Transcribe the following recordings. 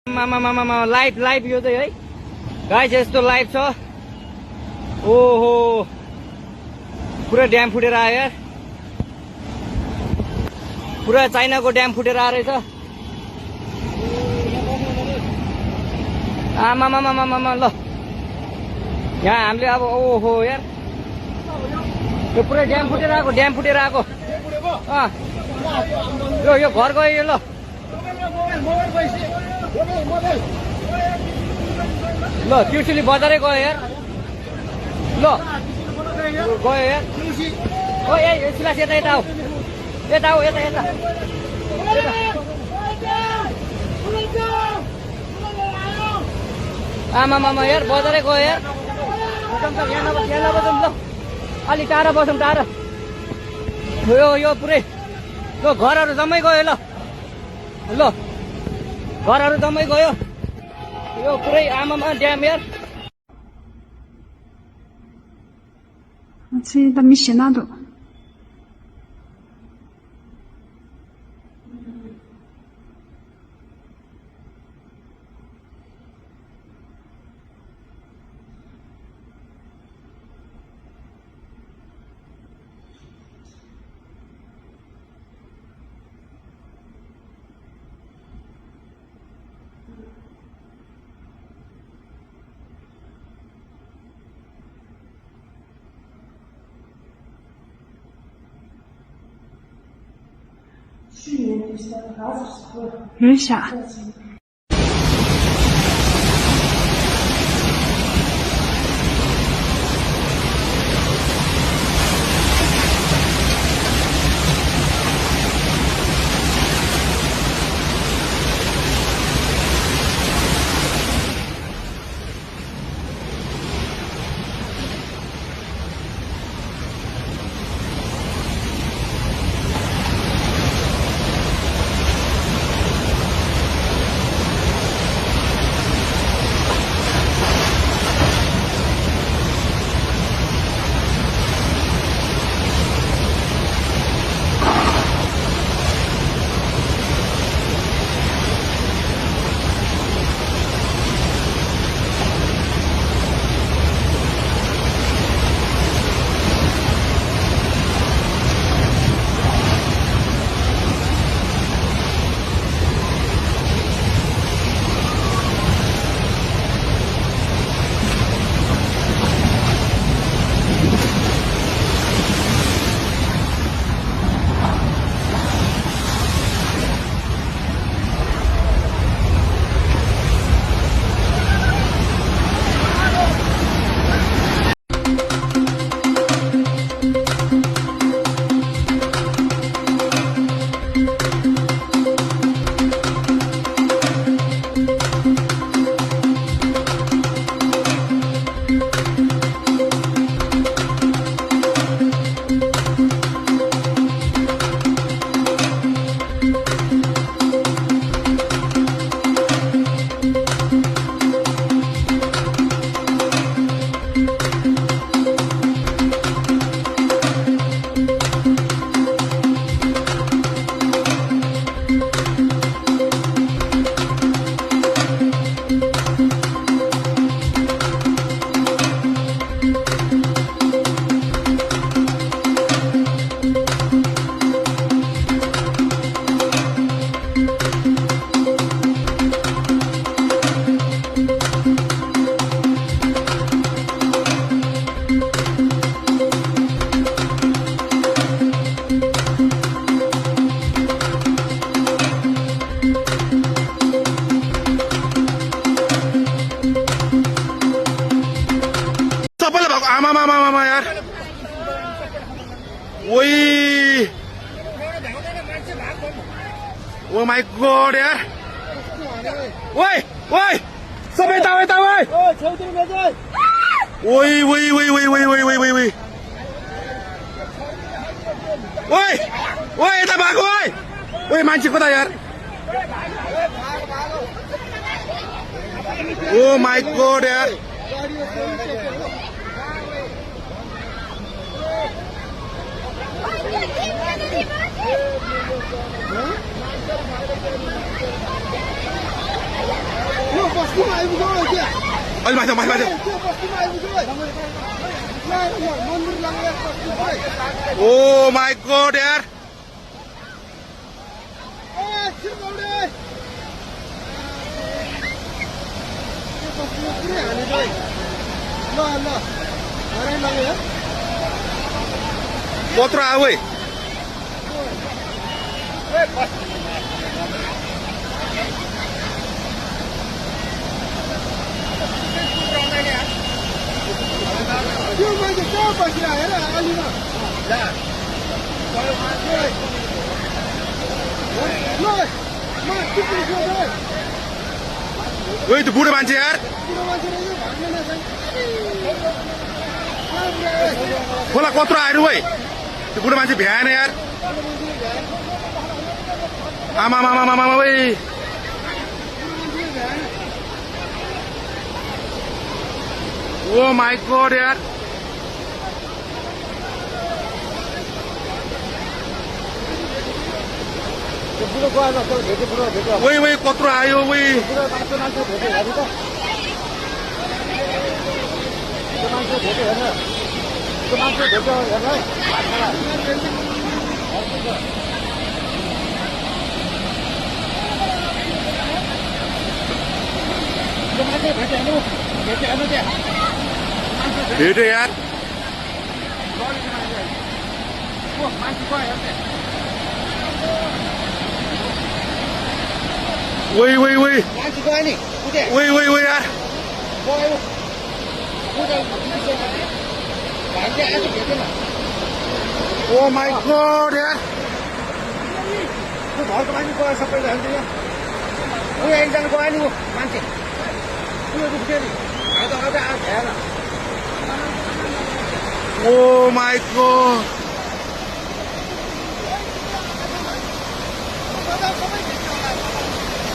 Live live यो चाहिँ है गाइस यस्तो लाइभ छ। ओहो पुरा ड्याम फुटेर आयो यार, पुरा चाइनाको ड्याम फुटेर आएर रहेछ। आमामामामामा ल यहाँ हामीले अब ओहो यार यो पुरै ड्याम फुटेर आएको, ड्याम फुटेर आएको। यो घर गयो यो। ल ल त्रिशुली बजारै गयो यार। ल गयो यार। ओ ए सिलास यता यता आऊ, यता आऊ, यता यता आमामामा यार बजारै गयो यार। यहाँ नबसौँ ल, अलि टाढा बसौँ, टाढा। यो पुरै ल घरहरू जम्मै गयो। ल घरहरू जम्मै गयो। यो पुरै आमामा ड्याम यार। 这他没写那种。有点傻。आमामामामा यार ओइ ओ माय गॉड यार ओइ ओइ सबै यता ओइ ओइ ओइ ओइ ओइ ओइ ओइ ओइ ओइ ओइ ओइ यता भागो ओइ ओइ मान्छे कता यार ओ माय गॉड यार बस्तीमा आइपुग्यो क्या अलि माथि माथि माथि त्यो बस्तीमा आइपुग्यो मन्दिर लाग्ने बस्ती ओ माई गॉड यार एकछिन गौडे त्यो बस्तीमा पुरै हानेछ है ल हराइ लाग्यो यार कत्रो आयो है त्यो मान्छे कहाँ बसिरहेको हेर अलिमा ल म टिप्नु सोध्छु ओइ त्यो बुढो मान्छे यार बुढो मान्छे रहेछ भाग्ने नछन् खोला कत्रो आयो है त्यो बुढो मान्छे भ्याएन यार आमा मामा मामा ओइ ओ माई गॉड यार बुढो गएन भेट्यो बुढो भेट्यो ओइ ओइ कत्रो आयो ओइ बुढो मान्छे भेट्यो हेर्नु त त्यो मान्छे भेट्यो हेर्न त्यो मान्छे भेट्यो हेर्न है त्यो मान्छे भेट्यो हेर्नु त्यहाँ भेट्यो यार मान्छे गयो हेर्ने ओइ ओइ ओइ मान्छे गयो नि उठे ओइ ओइ ओइ यार गयो भाइले आज भेटेन ओ माई गॉड यार त्यो घरको मान्छे गयो सबैले हेर्छ यहाँ ऊ एकजना गयो नि ऊ मान्छे उयो उठ्यो नि आज अझ आज भएन ओ माई गॉड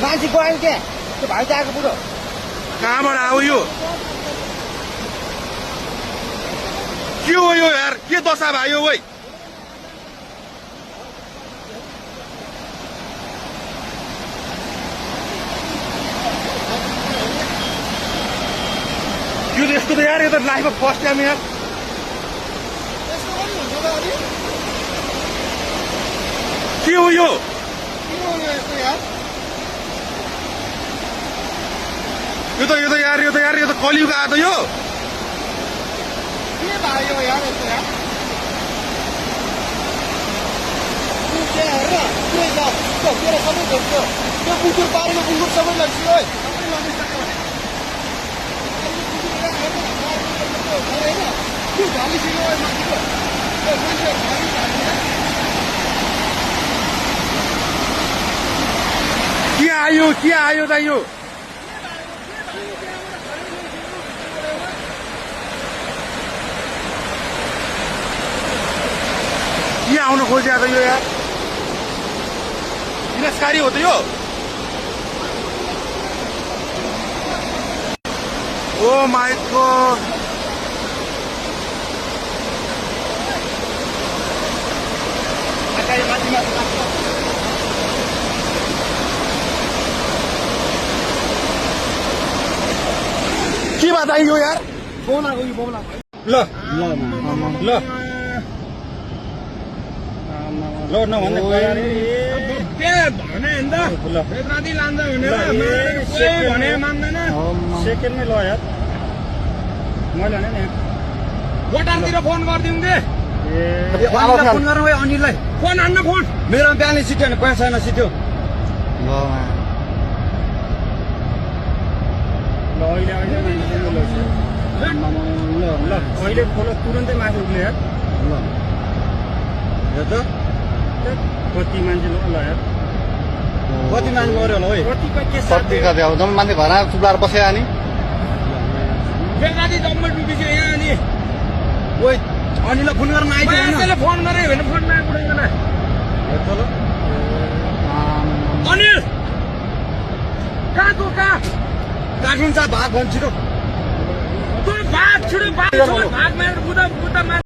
मान्छे गयो नि के त्यो भाइ त आएको बुढो कहाँबाट आयो यो के हो यो यार के दशा भयो ओइ यो त यस्तो त यार यो त लाइफमा फर्स्ट टाइम यार के हो यो यो त कलियुग आयो त यो के भयो यार यस्तो यार हेर त्यो तेरो सबै भेट्यो त्यो कुकुर बारीको कुकुर सबै लग्यो है त्यो झालिसक्यो मान्छेको के आयो त यो के आउन खोज्या त यो यार विनाशकारी हो त यो ओ माई गॉड के बात आयो यार फोन आएको यो बोला ल ल ल नभन्दा भने नि त राति लान्छ भनेर भने मान्दैन सेकेन्डमै ल यार मैले भने नि भोटारतिर फोन गरिदिउँ दे फोन गरौँ है अनिललाई फोन हान्न फोन मेरो ब्यालेन्स सिट्यो भने पैसा छैन सिट्यो ल अहिले ल अहिले खोलो तुरन्तै माथि उठ्ने यार ल हेर त कति मान्छे ल यार कति मान्छे मऱ्यो होला है कतिको के कति कति अब जम्मा मान्छे घरमा चुप्लाएर बसेर नि बेलुका जम्मै डुबिसक्यो यहाँ अनि ओइ अनिललाई फोन गर्न आइदियो मान्छेले फोन गरे भने फोन नआइपुग्दैन हेर त ल अनिल कहाँ तँ कहाँ काठिन्छ भाग भन्छ छिटो तँ भाग छिटो भाग मारेर बुदा मार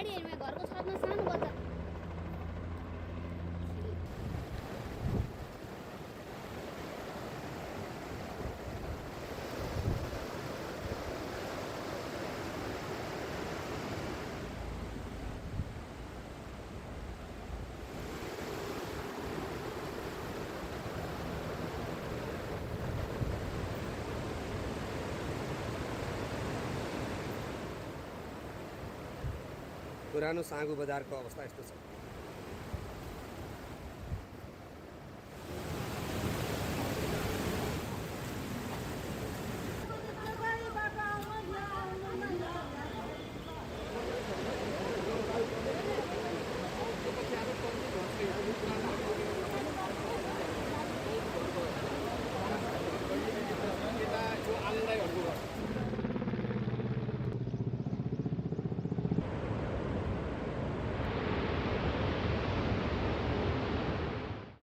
गाडीहरूमा घरको छतमा सानो बच्चा पुरानो साँगु बजारको अवस्था यस्तो छ।